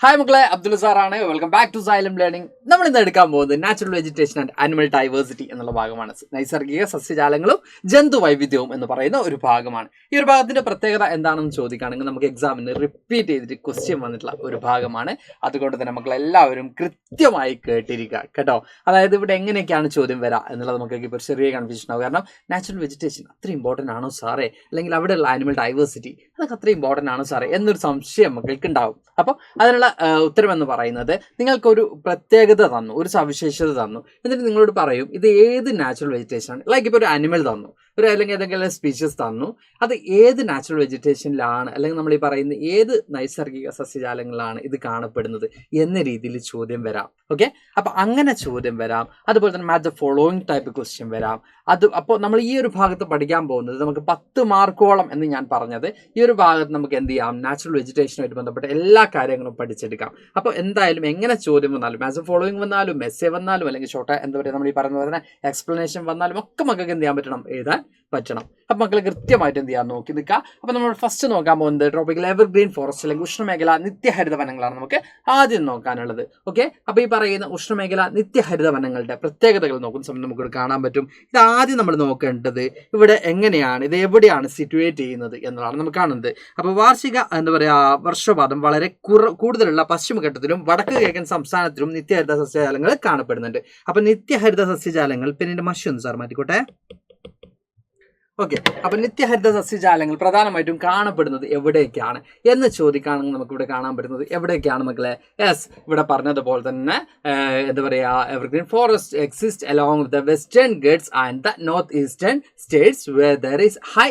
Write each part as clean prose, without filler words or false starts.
Hi മക്കളെ, അബ്ദുൽ സാറാണ്. Welcome back to Xylem learning. നമ്മൾ ഇന്ന് എടുക്കാൻ പോകുന്നത് natural vegetation and animal diversity എന്നുള്ള ഭാഗമാണ്. നൈസർഗിക സസ്യജാലങ്ങളും ജന്തു വൈവിധ്യവും എന്ന് പറയുന്ന ഒരു ഭാഗമാണ്. ഈ ഒരു ഭാഗത്തിന്റെ പ്രത്യേകത എന്താണെന്ന് ചോദിക്കുകയാണെങ്കിൽ നമുക്ക് എക്സാമിന് റിപ്പീറ്റ് ചെയ്തിട്ട് ക്വസ്റ്റ്യൻ വന്നിട്ടുള്ള ഒരു ഭാഗമാണ്. അതുകൊണ്ട് തന്നെ മക്കളെല്ലാവരും കൃത്യമായി കേട്ടിരിക്കുക കേട്ടോ. അതായത് ഇവിടെ എങ്ങനെയൊക്കെയാണ് ചോദ്യം വരാം എന്നുള്ളത് നമുക്ക് ഇപ്പോൾ ചെറിയ കൺഫ്യൂഷൻ ആവും. കാരണം നാച്ചുറൽ വെജിറ്റേഷൻ അത്ര ഇമ്പോർട്ടൻ്റ് ആണോ സാറേ, അല്ലെങ്കിൽ അവിടെയുള്ള ആനിമൽ ഡൈവേഴ്സിറ്റി അതൊക്കെ അത്ര ഇമ്പോർട്ടൻ്റ് ആണോ സാറേ എന്നൊരു സംശയം മക്കൾക്ക് ഉണ്ടാവും. അപ്പോൾ അതിനുള്ള ഉത്തരം എന്ന് പറയുന്നത് നിങ്ങൾക്കൊരു പ്രത്യേകത തന്നു, ഒരു സവിശേഷത തന്നു, എന്നിട്ട് നിങ്ങളോട് പറയും ഇത് ഏത് നാച്ചുറൽ വെജിറ്റേഷൻ ആണ്. ലൈക്ക് ഇപ്പോൾ ഒരു അനിമൽ തന്നു, ഒരു അല്ലെങ്കിൽ ഏതെങ്കിലും സ്പീഷീസ് തന്നു, അത് ഏത് നാച്ചുറൽ വെജിറ്റേഷനിലാണ് അല്ലെങ്കിൽ നമ്മൾ ഈ പറയുന്ന ഏത് നൈസർഗിക സസ്യജാലങ്ങളിലാണ് ഇത് കാണപ്പെടുന്നത് എന്ന രീതിയിൽ ചോദ്യം വരാം. ഓക്കെ, അപ്പം അങ്ങനെ ചോദ്യം വരാം. അതുപോലെ തന്നെ match the following type question വരാം. അപ്പോൾ നമ്മൾ ഈ ഒരു ഭാഗത്ത് പഠിക്കാൻ പോകുന്നത് നമുക്ക് 10 മാർക്കോളം എന്ന് ഞാൻ പറഞ്ഞത്, ഈ ഒരു ഭാഗത്ത് നമുക്ക് എന്ത് ചെയ്യാം, നാച്ചുറൽ വെജിറ്റേഷനുമായിട്ട് ബന്ധപ്പെട്ട എല്ലാ കാര്യങ്ങളും പഠിച്ചെടുക്കാം. അപ്പോൾ എന്തായാലും എങ്ങനെ ചോദ്യം വന്നാലും, മാച്ച് ദ ഫോളോയിങ് വന്നാലും, മെസ്സേ വന്നാലും, അല്ലെങ്കിൽ ഷോർട്ട് എന്താ പറയുക നമ്മൾ ഈ പറയുന്ന പോലെ തന്നെ എക്സ്പ്ലനേഷൻ വന്നാലും ഒക്കെ മക്കൾക്ക് എന്ത് ചെയ്യാൻ പറ്റണം, എഴുതാൻ പറ്റണം. അപ്പം മക്കൾ കൃത്യമായിട്ട് എന്ത് ചെയ്യാൻ നോക്കി നിൽക്കുക. അപ്പോൾ നമ്മൾ ഫസ്റ്റ് നോക്കാൻ പോകുന്നത് ട്രോപ്പിക്കൽ എവർഗ്രീൻ ഫോറസ്റ്റ് അല്ലെങ്കിൽ ഉഷ്ണമേഖല നിത്യഹരിത വനങ്ങളാണ് നമുക്ക് ആദ്യം നോക്കാനുള്ളത്. ഓക്കെ, അപ്പോൾ ഈ പറയുന്ന ഉഷ്ണമേഖല നിത്യഹരിത വനങ്ങളുടെ പ്രത്യേകതകൾ നോക്കുന്ന സമയത്ത് നമുക്കിവിടെ കാണാൻ പറ്റും. ഇത് ആദ്യം നമ്മൾ നോക്കേണ്ടത് ഇവിടെ എങ്ങനെയാണ്, ഇത് എവിടെയാണ് സിറ്റുവേറ്റ് ചെയ്യുന്നത് എന്നതാണ് നമുക്ക് കാണുന്നത്. അപ്പോൾ വാർഷിക എന്താ പറയുക വർഷപാതം വളരെ കൂടുതലുള്ള പശ്ചിമഘട്ടത്തിലും വടക്ക് കിഴക്കൻ സംസ്ഥാനത്തിലും നിത്യഹരിത സസ്യജാലങ്ങൾ കാണപ്പെടുന്നുണ്ട്. അപ്പോൾ നിത്യഹരിത സസ്യജാലങ്ങൾ പിന്നെ മഷൊന്ന് സാർ മാറ്റിക്കോട്ടെ. ഓക്കെ, അപ്പം നിത്യഹരിത സസ്യജാലങ്ങൾ പ്രധാനമായിട്ടും കാണപ്പെടുന്നത് എവിടെയൊക്കെയാണ് എന്ന് ചോദിക്കുകയാണെങ്കിൽ നമുക്കിവിടെ കാണാൻ പറ്റുന്നത് എവിടെയൊക്കെയാണ് മക്കളെ. യെസ്, ഇവിടെ പറഞ്ഞതുപോലെ തന്നെ എന്താ പറയുക, evergreen forest exist along the western Ghats and the north eastern states where there is high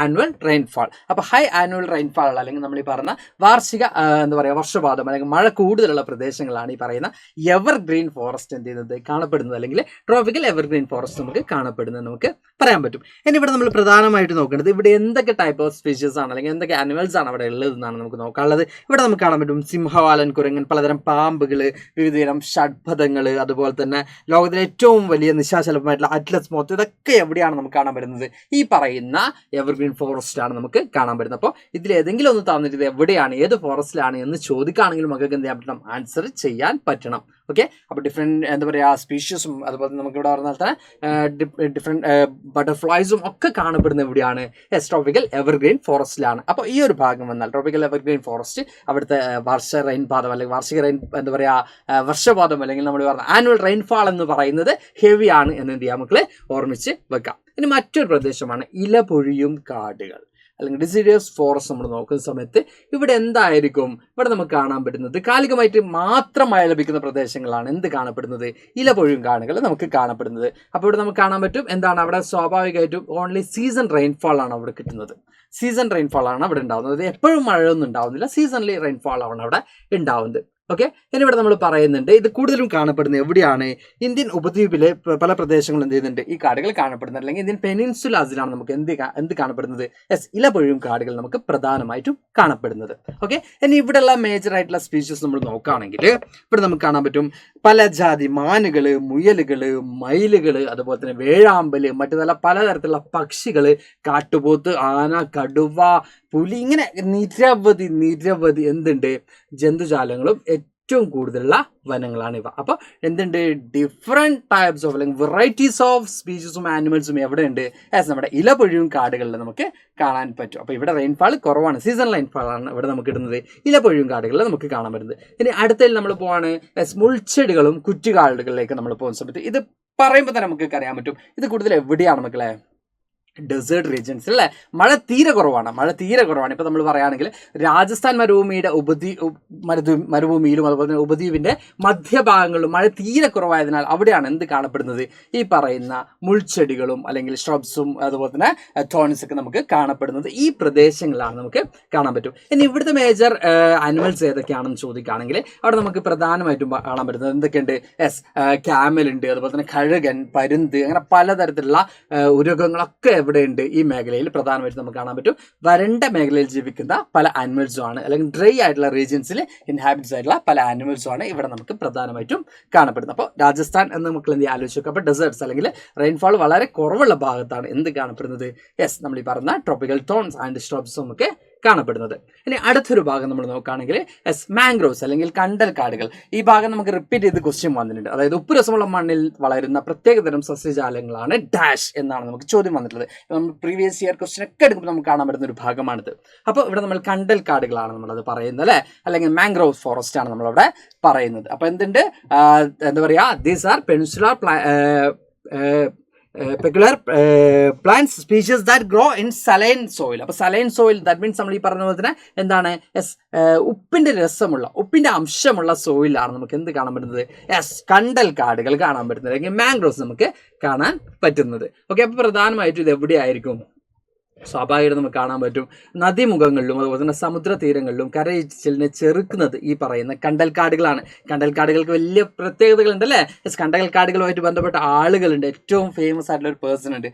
annual rainfall. അപ്പോൾ ഹൈ ആനുവൽ റെയിൻഫാൾ അല്ലെങ്കിൽ നമ്മൾ ഈ പറഞ്ഞ വാർഷിക എന്താ പറയുക വർഷപാതം അല്ലെങ്കിൽ മഴ കൂടുതലുള്ള പ്രദേശങ്ങളാണ് ഈ പറയുന്ന എവർഗ്രീൻ ഫോറസ്റ്റ് എന്ത് ചെയ്യുന്നത് കാണപ്പെടുന്നത്, അല്ലെങ്കിൽ ട്രോപ്പിക്കൽ എവർഗ്രീൻ ഫോറസ്റ്റ് നമുക്ക് കാണപ്പെടുന്നത് നമുക്ക് പറയാൻ പറ്റും. ഇനി ഇവിടെ നമ്മൾ പ്രധാനമായിട്ട് നോക്കേണ്ടത് ഇവിടെ എന്തൊക്കെ ടൈപ്പ് ഓഫ് സ്പീഷീസ് ആണ് അല്ലെങ്കിൽ എന്തൊക്കെ ആനിമൽസ് ആണ് അവിടെ ഉള്ളത് എന്നാണ് നമുക്ക് നോക്കാനുള്ളത്. ഇവിടെ നമുക്ക് കാണാൻ പറ്റും സിംഹവാലൻ കുരങ്ങൻ, പലതരം പാമ്പുകൾ, വിവിധതരം ഷഡ്പഥങ്ങൾ, അതുപോലെ തന്നെ ലോകത്തിലെ ഏറ്റവും വലിയ നിശാശലഭമായിട്ടുള്ള അറ്റ്ലസ് മോത്ത്, ഇതൊക്കെ എവിടെയാണ് നമുക്ക് കാണാൻ പറ്റുന്നത്, ഈ പറയുന്ന എവർഗ്രീൻ ഫോറസ്റ്റ് ആണ് നമുക്ക് കാണാൻ പറ്റുന്നത്. അപ്പോൾ ഇതിൽ ഏതെങ്കിലും ഒന്ന് തന്നിട്ട് ഇത് എവിടെയാണ്, ഏത് ഫോറസ്റ്റിലാണ് എന്ന് ചോദിക്കുകയാണെങ്കിൽ നമുക്ക് എന്ത് ചെയ്യാൻ പറ്റണം, ആൻസർ ചെയ്യാൻ പറ്റണം. ഓക്കെ, അപ്പോൾ ഡിഫറെൻറ്റ് എന്താ പറയുക സ്പീഷീസും അതുപോലെ നമുക്ക് ഇവിടെ പറഞ്ഞാൽ തന്നെ ഡിഫറെൻറ്റ് ബട്ടർഫ്ലൈസും ഒക്കെ കാണപ്പെടുന്നത് എവിടെയാണ്, ട്രോപ്പിക്കൽ എവർഗ്രീൻ ഫോറസ്റ്റിലാണ്. അപ്പോൾ ഈ ഒരു ഭാഗം വന്നാൽ ട്രോപ്പിക്കൽ എവർഗ്രീൻ ഫോറസ്റ്റ് അവിടുത്തെ വാർഷിക റെയിൻപാതം അല്ലെങ്കിൽ വാർഷിക എന്താ പറയുക വർഷപാതം അല്ലെങ്കിൽ നമ്മൾ പറഞ്ഞ ആനുവൽ റെയിൻഫാൾ എന്ന് പറയുന്നത് ഹെവിയാണ് എന്ന് എന്ത് ചെയ്യാം മക്കളെ ഓർമ്മിച്ച് വെക്കാം. ഇനി മറ്റൊരു പ്രദേശമാണ് ഇലപൊഴിയും കാടുകൾ അല്ലെങ്കിൽ ഡിസിഡിയസ് ഫോറസ്റ്റ്. നമ്മൾ നോക്കുന്ന സമയത്ത് ഇവിടെ എന്തായിരിക്കും, ഇവിടെ നമുക്ക് കാണാൻ പറ്റുന്നത് കാലികമായിട്ട് മാത്രമായി ലഭിക്കുന്ന പ്രദേശങ്ങളാണ് എന്ത് കാണപ്പെടുന്നത്, ഇലപൊഴിയും കാടുകൾ നമുക്ക് കാണപ്പെടുന്നത്. അപ്പോൾ ഇവിടെ നമുക്ക് കാണാൻ പറ്റും എന്താണ്, അവിടെ സ്വാഭാവികമായിട്ടും ഓൺലി സീസൺ റെയിൻഫാൾ ആണ് അവിടെ കിട്ടുന്നത്. സീസൺ റെയിൻഫാൾ ആണ് അവിടെ ഉണ്ടാകുന്നത്. എപ്പോഴും മഴയൊന്നും ഉണ്ടാവുന്നില്ല, സീസണലി റെയിൻഫാൾ ആണ് അവിടെ ഉണ്ടാവുന്നത്. ഓക്കെ, ഇനി ഇവിടെ നമ്മൾ പറയുന്നുണ്ട് ഇത് കൂടുതലും കാണപ്പെടുന്നത് എവിടെയാണ്, ഇന്ത്യൻ ഉപദ്വീപിലെ പല പ്രദേശങ്ങളും എന്ത് ചെയ്യുന്നുണ്ട് ഈ കാടുകൾ കാണപ്പെടുന്നത്, അല്ലെങ്കിൽ ഇന്ത്യൻ പെനിൻസുലാസിലാണ് നമുക്ക് എന്ത് കാണപ്പെടുന്നത്, ഇലപൊഴിയും കാടുകൾ നമുക്ക് പ്രധാനമായിട്ടും കാണപ്പെടുന്നത്. ഓക്കെ, ഇനി ഇവിടെയുള്ള മേജർ ആയിട്ടുള്ള സ്പീഷീസ് നമ്മൾ നോക്കുകയാണെങ്കിൽ ഇവിടെ നമുക്ക് കാണാൻ പറ്റും പല ജാതി മാനുകൾ, മുയലുകൾ, മയിലുകൾ, അതുപോലെ തന്നെ വേഴാമ്പല്, മറ്റു പലതരത്തിലുള്ള പക്ഷികൾ, കാട്ടുപോത്ത്, ആന, കടുവ, പുലി, ഇങ്ങനെ നിരവധി എന്തുണ്ട് ജന്തുജാലങ്ങളും ഏറ്റവും കൂടുതലുള്ള വനങ്ങളാണ് ഇവ. അപ്പോൾ എന്തുണ്ട് ഡിഫറെൻറ്റ് ടൈപ്സ് ഓഫ് അല്ലെങ്കിൽ വെറൈറ്റീസ് ഓഫ് സ്പീഷീസും ആനിമൽസും എവിടെയുണ്ട്, നമ്മുടെ ഇലപൊഴിയും കാടുകളിൽ നമുക്ക് കാണാൻ പറ്റും. അപ്പോൾ ഇവിടെ റെയിൻഫാൾ കുറവാണ്, സീസൺ റെയിൻഫാളാണ് ഇവിടെ നമുക്ക് ഇടുന്നത്, ഇലപൊഴിയും കാടുകളിൽ നമുക്ക് കാണാൻ പറ്റുന്നത്. ഇനി അടുത്തതിൽ നമ്മൾ പോവാണ് മുൾച്ചെടികളും കുറ്റിക്കാടുകളിലേക്ക് നമ്മൾ പോകുന്ന സമയത്ത് ഇത് പറയുമ്പോൾ തന്നെ നമുക്ക് അറിയാൻ പറ്റും ഇത് കൂടുതൽ എവിടെയാണ് മക്കളെ, ഡെസേർട്ട് റീജിയൻസ് അല്ലേ. മഴ തീരെ കുറവാണ്. ഇപ്പോൾ നമ്മൾ പറയുകയാണെങ്കിൽ രാജസ്ഥാൻ മരുഭൂമിയുടെ മരുഭൂമിയിലും അതുപോലെ തന്നെ ഉപദ്വീപിൻ്റെ മധ്യഭാഗങ്ങളിലും മഴ തീരെ കുറവായതിനാൽ അവിടെയാണ് എന്ത് കാണപ്പെടുന്നത്, ഈ പറയുന്ന മുൾച്ചെടികളും അല്ലെങ്കിൽ ഷ്രബ്സും അതുപോലെ തന്നെ തോൺസ് ഒക്കെ നമുക്ക് കാണപ്പെടുന്നത് ഈ പ്രദേശങ്ങളിലാണ് നമുക്ക് കാണാൻ പറ്റും. ഇനി ഇവിടുത്തെ മേജർ ആനിമൽസ് ഏതൊക്കെയാണെന്ന് ചോദിക്കുകയാണെങ്കിൽ അവിടെ നമുക്ക് പ്രധാനമായിട്ടും കാണാൻ പറ്റുന്നത് എന്തൊക്കെയുണ്ട്, ക്യാമലുണ്ട്, അതുപോലെ തന്നെ കഴുകൻ, പരുന്ത്, അങ്ങനെ പലതരത്തിലുള്ള ഉരകങ്ങളൊക്കെ എവിടെയുണ്ട് ഈ മേഖലയിൽ പ്രധാനമായിട്ടും നമുക്ക് കാണാൻ പറ്റും. വരണ്ട മേഖലയിൽ ജീവിക്കുന്ന പല ആനിമൽസും ആണ്, അല്ലെങ്കിൽ ഡ്രൈ ആയിട്ടുള്ള റീജിയൻസിൽ ഇൻഹാബിറ്റ്സ് ആയിട്ടുള്ള പല ആനിമൽസും ആണ് ഇവിടെ നമുക്ക് പ്രധാനമായിട്ടും കാണപ്പെടുന്നത്. അപ്പോൾ രാജസ്ഥാൻ എന്ന് നമുക്ക് എന്ത് ആലോചിച്ച് നോക്കാം. അപ്പോൾ ഡെസേർട്ട്സ് അല്ലെങ്കിൽ റെയിൻഫാൾ വളരെ കുറവുള്ള ഭാഗത്താണ് എന്ത് കാണപ്പെടുന്നത്, നമ്മൾ ഈ പറഞ്ഞ ട്രോപ്പിക്കൽ തോൺസ് ആൻഡ് ഷ്രബ്സ് നമുക്ക് കാണപ്പെടുന്നത്. ഇനി അടുത്തൊരു ഭാഗം നമ്മൾ നോക്കുകയാണെങ്കിൽ മാംഗ്രോവ്സ് അല്ലെങ്കിൽ കണ്ടൽ കാടുകൾ. ഈ ഭാഗം നമുക്ക് റിപ്പീറ്റ് ചെയ്ത് ക്വസ്റ്റ്യൻ വന്നിട്ടുണ്ട്. അതായത് ഉപ്പ് രസമുള്ള മണ്ണിൽ വളരുന്ന പ്രത്യേകതരം സസ്യജാലങ്ങളാണ് ഡാഷ് എന്നാണ് നമുക്ക് ചോദ്യം വന്നിട്ടുള്ളത്. നമ്മൾ പ്രീവിയസ് ഇയർ ക്വസ്റ്റ്യൻ ഒക്കെ എടുക്കുമ്പോൾ നമുക്ക് കാണാൻ പറ്റുന്ന ഒരു ഭാഗമാണിത്. അപ്പോൾ ഇവിടെ നമ്മൾ കണ്ടൽ കാടുകളാണ് നമ്മളത് പറയുന്നത് അല്ലേ, അല്ലെങ്കിൽ മാംഗ്രോവ് ഫോറസ്റ്റ് ആണ് നമ്മളവിടെ പറയുന്നത്. അപ്പോൾ എന്തുണ്ട്, എന്താ പറയുക, these are peninsular peculiar plants species that grow in saline soil. അപ്പോൾ saline soil that means നമ്മൾ ഈ പറഞ്ഞ പോലെ തന്നെ എന്താണ്, ഉപ്പിന്റെ രസമുള്ള ഉപ്പിന്റെ അംശമുള്ള സോയിലാണ് നമുക്ക് എന്ത് കാണാൻ പറ്റുന്നത്, കണ്ടൽ കാടുകൾ കാണാൻ പറ്റുന്നത്, അല്ലെങ്കിൽ മാംഗ്രോവ്സ് നമുക്ക് കാണാൻ പറ്റുന്നത്. ഓക്കെ, അപ്പോൾ പ്രധാനമായിട്ടും ഇത് എവിടെയായിരിക്കും, സ്വാഭാവികമായിട്ട് നമുക്ക് കാണാൻ പറ്റും നദീമുഖങ്ങളിലും അതുപോലെ തന്നെ സമുദ്ര തീരങ്ങളിലും കരയിച്ചിലിനെ ചെറുക്കുന്നത് ഈ പറയുന്ന കണ്ടൽക്കാടുകളാണ്. കണ്ടൽക്കാടുകൾക്ക് വലിയ പ്രത്യേകതകളുണ്ട് അല്ലേ. കണ്ടൽക്കാടുകളുമായിട്ട് ബന്ധപ്പെട്ട ആളുകളുണ്ട്. ഏറ്റവും ഫേമസ് ആയിട്ടുള്ള ഒരു പേഴ്സൺ ഉണ്ട്,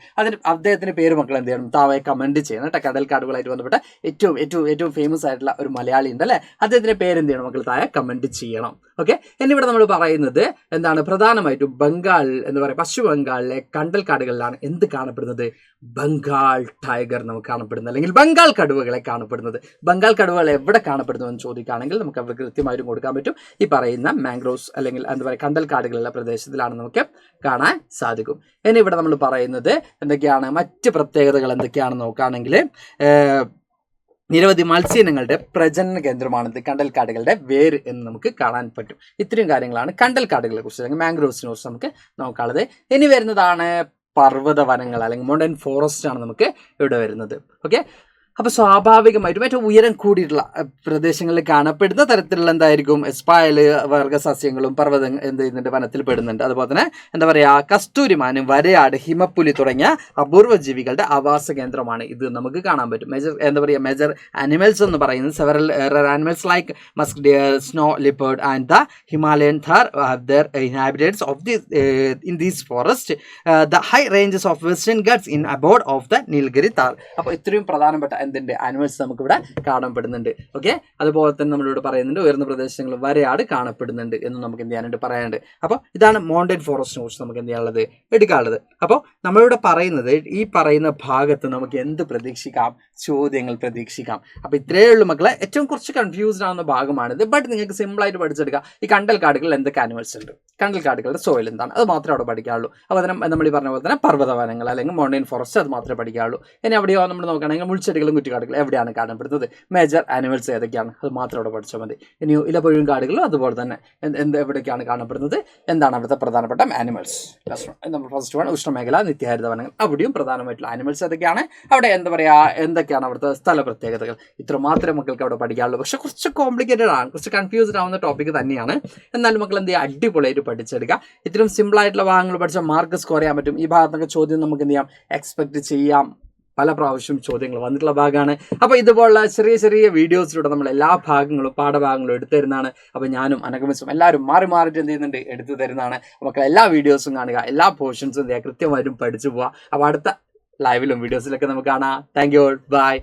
അദ്ദേഹത്തിന്റെ പേര് മക്കൾ എന്ത് ചെയ്യണം, താഴെ കമന്റ് ചെയ്യണം കേട്ടോ. കണ്ടൽക്കാടുകളായിട്ട് ബന്ധപ്പെട്ട ഏറ്റവും ഫേമസ് ആയിട്ടുള്ള ഒരു മലയാളി ഉണ്ട് അല്ലേ, അദ്ദേഹത്തിന്റെ പേര് എന്ത് ചെയ്യണം മക്കൾ, താഴെ കമന്റ് ചെയ്യണം. ഓക്കെ, എന്നിവിടെ നമ്മൾ പറയുന്നത് എന്താണ്, പ്രധാനമായിട്ടും ബംഗാൾ എന്ന് പറയുക, പശ്ചിമ ബംഗാളിലെ കണ്ടൽക്കാടുകളിലാണ് എന്ത് കാണപ്പെടുന്നത്, ബംഗാൾ ടൈഗർ നമുക്ക് കാണപ്പെടുന്നത്, അല്ലെങ്കിൽ ബംഗാൾ കടുവകളെ കാണപ്പെടുന്നത്. ബംഗാൾ കടുവകൾ എവിടെ കാണപ്പെടുന്നു എന്ന് ചോദിക്കുകയാണെങ്കിൽ നമുക്ക് അവർക്ക് കൃത്യമായിട്ടും കൊടുക്കാൻ പറ്റും. ഈ പറയുന്ന മാംഗ്രോവ്സ് അല്ലെങ്കിൽ എന്താ പറയുക കണ്ടൽക്കാടുകളുള്ള പ്രദേശത്തിലാണ് നമുക്ക് കാണാൻ സാധിക്കും. ഇനി ഇവിടെ നമ്മൾ പറയുന്നത് എന്തൊക്കെയാണ്, മറ്റ് പ്രത്യേകതകൾ എന്തൊക്കെയാണെന്ന് നോക്കുകയാണെങ്കിൽ നിരവധി മത്സ്യങ്ങളുടെ പ്രജനന കേന്ദ്രമാണിത് കണ്ടൽക്കാടുകളുടെ വേര് എന്ന് നമുക്ക് കാണാൻ പറ്റും. ഇത്രയും കാര്യങ്ങളാണ് കണ്ടൽക്കാടുകളെ കുറിച്ച് അല്ലെങ്കിൽ മാംഗ്രോവ്സിനെ കുറിച്ച് നമുക്ക് നോക്കാനുള്ളത്. ഇനി വരുന്നതാണ് പർവ്വത വനങ്ങൾ അല്ലെങ്കിൽ മൗണ്ടൻ ഫോറസ്റ്റ് ആണ് നമുക്ക് ഇവിടെ വരുന്നത്. ഓക്കെ, അപ്പോൾ സ്വാഭാവികമായിട്ടും ഏറ്റവും ഉയരം കൂടിയിട്ടുള്ള പ്രദേശങ്ങളിൽ കാണപ്പെടുന്ന തരത്തിലുള്ള എന്തായിരിക്കും, എസ്പായൽ വർഗ്ഗ സസ്യങ്ങളും പർവ്വത എന്ത് ചെയ്യുന്നുണ്ട്, വനത്തിൽ പെടുന്നുണ്ട്. അതുപോലെ തന്നെ എന്താ പറയുക, കസ്തൂരിമാൻ, വരയാട്, ഹിമപ്പുലി തുടങ്ങിയ അപൂർവ ജീവികളുടെ ആവാസ കേന്ദ്രമാണ് ഇത് നമുക്ക് കാണാൻ പറ്റും. മേജർ ആനിമൽസ് എന്ന് പറയുന്നത് several animals like musk deer, snow leopard and the Himalayan tahr have their inhabitants of the in these forest, the high ranges of Western Ghats in abode of the Nilgiri tahr. അപ്പോൾ ഇത്രയും പ്രധാനപ്പെട്ട എന്തിൻ്റെ ആനിമൽസ് നമുക്കിവിടെ കാണപ്പെടുന്നുണ്ട്. Okay, അതുപോലെ തന്നെ നമ്മളിവിടെ പറയുന്നുണ്ട് ഉയർന്ന പ്രദേശങ്ങളിൽ വരയാട് കാണപ്പെടുന്നുണ്ട് എന്ന് നമുക്ക് എന്ത് ചെയ്യാനായിട്ട് പറയാനുണ്ട്. അപ്പോൾ ഇതാണ് മൗണ്ടൻ ഫോറസ്റ്റിനെ കുറിച്ച് നമുക്ക് എന്ത് ചെയ്യാനുള്ളത്, എടുക്കാനുള്ളത്. അപ്പോൾ നമ്മളിവിടെ പറയുന്നത് ഈ പറയുന്ന ഭാഗത്ത് നമുക്ക് എന്ത് പ്രതീക്ഷിക്കാം, ചോദ്യങ്ങൾ പ്രതീക്ഷിക്കാം. അപ്പോൾ ഇത്രയേ ഉള്ളൂ മക്കളെ. ഏറ്റവും കുറച്ച് കൺഫ്യൂസ്ഡ് ആവുന്ന ഭാഗമാണിത്, ബട്ട് നിങ്ങൾക്ക് സിമ്പിളായിട്ട് പഠിച്ചെടുക്കാം. ഈ കണ്ടൽക്കാടുകളിൽ എന്തൊക്കെ ആനിമൽസ് ഉണ്ട്, കണ്ടൽക്കാടുകളുടെ സോയിൽ എന്താണ്, അത് മാത്രമേ അവിടെ പഠിക്കാനുള്ളൂ. അപ്പോൾ അതിന് നമ്മൾ ഈ പറഞ്ഞ പോലെ തന്നെ പർവ്വതവനങ്ങൾ അല്ലെങ്കിൽ മൗണ്ടൻ ഫോറസ്റ്റ് അത് മാത്രമേ പഠിക്കാനുള്ളൂ. ഇനി അവിടെയോ നമ്മൾ നോക്കുകയാണെങ്കിൽ മുൾച്ചെടികളും കുറ്റിക്കാടുകളും എവിടെയാണ് കാണപ്പെടുന്നത്, മേജർ ആനിമൽസ് ഏതൊക്കെയാണ്, അത് മാത്രം അവിടെ പഠിച്ചാൽ മതി. ഇനിയോ ഇലപൊഴിയും കാടുകളും അതുപോലെ തന്നെ എവിടെയൊക്കെയാണ് കാണപ്പെടുന്നത്, എന്താണ് അവിടുത്തെ പ്രധാനപ്പെട്ട ആനിമൽസ്. നമ്മൾ ഫസ്റ്റ് വൺ ഉഷ്ണമേഖല നിത്യഹരിത വനങ്ങൾ, അവിടെയും പ്രധാനമായിട്ടുള്ള ആനിമൽസ് ഏതൊക്കെയാണ്, അവിടെ എന്താ പറയുക, എന്തൊക്കെയാണ് അവിടുത്തെ സ്ഥല പ്രത്യേകതകൾ, ഇത്ര മാത്രമേ മക്കൾക്ക് അവിടെ പഠിക്കാനുള്ളൂ. പക്ഷെ കുറച്ച് കോംപ്ലിക്കേറ്റഡ് ആണ്, കുറച്ച് കൺഫ്യൂസ്ഡ് ആവുന്ന ടോപ്പിക് തന്നെയാണ്. എന്നാലും മക്കൾ എന്ത് ചെയ്യുക, അടിപൊളിയായിട്ട് പഠിച്ചെടുക്കുക. ഇത്തരം സിമ്പിൾ ആയിട്ടുള്ള ഭാഗങ്ങൾ പഠിച്ചാൽ മാർക്ക് സ്കോർ ചെയ്യാൻ പറ്റും. ഈ ഭാഗത്തൊക്കെ ചോദ്യം നമുക്ക് എന്ത് ചെയ്യാം, എക്സ്പെക്ട് ചെയ്യാം. പല പ്രാവശ്യം ചോദ്യങ്ങൾ വന്നിട്ടുള്ള ഭാഗമാണ്. അപ്പോൾ ഇതുപോലുള്ള ചെറിയ ചെറിയ വീഡിയോസിലൂടെ നമ്മൾ എല്ലാ ഭാഗങ്ങളും പാഠഭാഗങ്ങളും എടുത്തു തരുന്നതാണ്. അപ്പോൾ ഞാനും അനഗമിസും എല്ലാവരും മാറിയിട്ട് എന്ത് ചെയ്യുന്നുണ്ട്, എടുത്തു തരുന്നതാണ്. മക്കൾ എല്ലാ വീഡിയോസും കാണുക, എല്ലാ പോർഷൻസും എന്ത് ചെയ്യുക, കൃത്യമായിട്ടും പഠിച്ചു പോവുക. അപ്പോൾ അടുത്ത ലൈവിലും വീഡിയോസിലൊക്കെ നമുക്ക് കാണാം. Thank you, by.